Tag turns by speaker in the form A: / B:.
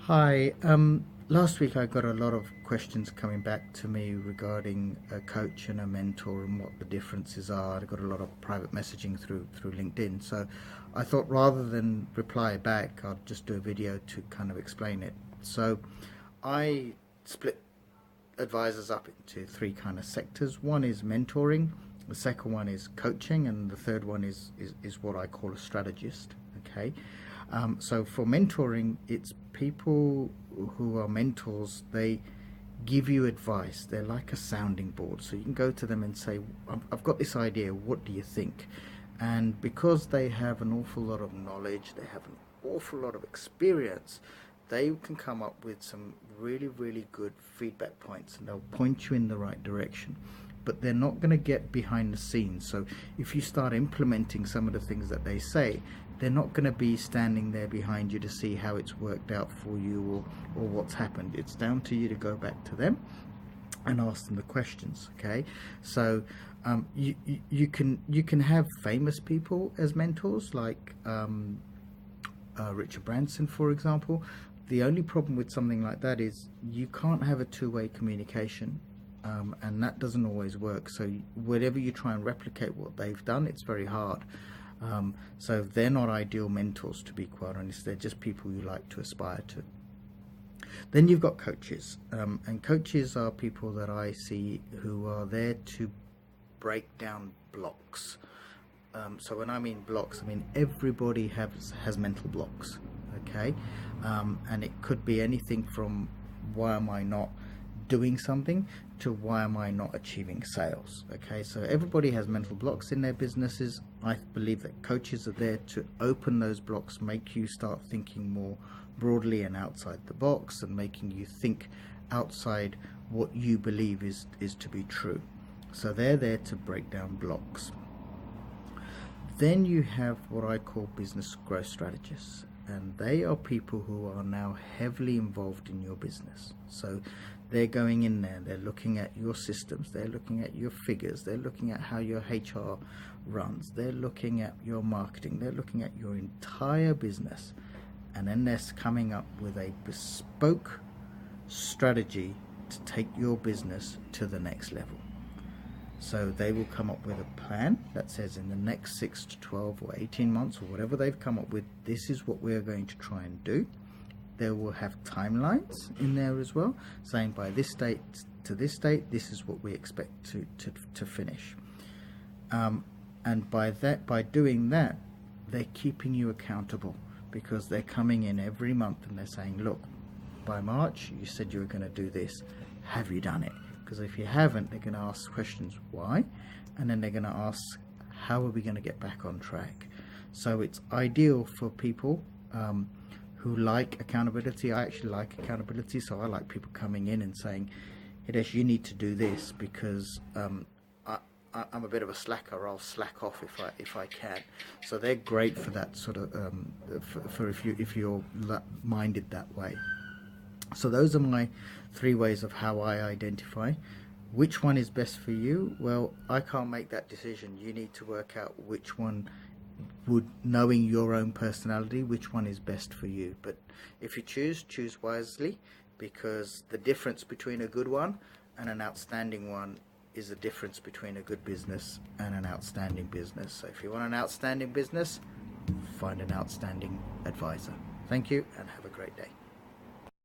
A: Hi. Last week I got a lot of questions coming back to me regarding a coach and a mentor and what the differences are. I got a lot of private messaging through LinkedIn. So I thought rather than reply back, I'll just do a video to kind of explain it. So I split advisors up into three kind of sectors. One is mentoring, the second one is coaching, and the third one is what I call a strategist. Okay. So for mentoring, it's people who are mentors. They give you advice. They're like a sounding board. So you can go to them and say, I've got this idea. What do you think? And because they have an awful lot of knowledge, they have an awful lot of experience, they can come up with some really, really good feedback points, and they'll point you in the right direction. But they're not going to get behind the scenes. So if you start implementing some of the things that they say, they're not going to be standing there behind you to see how it's worked out for you or what's happened. It's down to you to go back to them and ask them the questions. Okay, so you can have famous people as mentors, like Richard Branson, for example. The only problem with something like that is you can't have a two-way communication. And that doesn't always work. So whenever you try and replicate what they've done, it's very hard. So they're not ideal mentors, to be quite honest. They're just people you like to aspire to. Then you've got coaches, and coaches are people that I see who are there to break down blocks. So when I mean blocks, I mean everybody has mental blocks. Okay, and it could be anything from why am I not doing something to why am I not achieving sales. Okay, so everybody has mental blocks in their businesses. I believe that coaches are there to open those blocks, make you start thinking more broadly and outside the box, and making you think outside what you believe is to be true. So they're there to break down blocks. Then you have what I call business growth strategists, and they are people who are now heavily involved in your business. So they're going in there, they're looking at your systems, they're looking at your figures, they're looking at how your HR runs, they're looking at your marketing, they're looking at your entire business, and then they're coming up with a bespoke strategy to take your business to the next level. So they will come up with a plan that says in the next 6 to 12 or 18 months or whatever they've come up with, this is what we're going to try and do. They will have timelines in there as well, saying by this date to this date, this is what we expect to finish. And by doing that, they're keeping you accountable, because they're coming in every month and they're saying, look, by March, you said you were going to do this. Have you done it? Because if you haven't, they're going to ask questions why, and then they're going to ask, how are we going to get back on track? So it's ideal for people who like accountability. I actually like accountability, so I like people coming in and saying, Hitesh, you need to do this, because I'm a bit of a slacker. I'll slack off if I can. So they're great for that sort of for if you're minded that way. So those are my three ways of how I identify. Which one is best for you? Well, I can't make that decision. You need to work out which one would, knowing your own personality, which one is best for you. But if you choose wisely, because the difference between a good one and an outstanding one is the difference between a good business and an outstanding business. So if you want an outstanding business, find an outstanding advisor. Thank you and have a great day.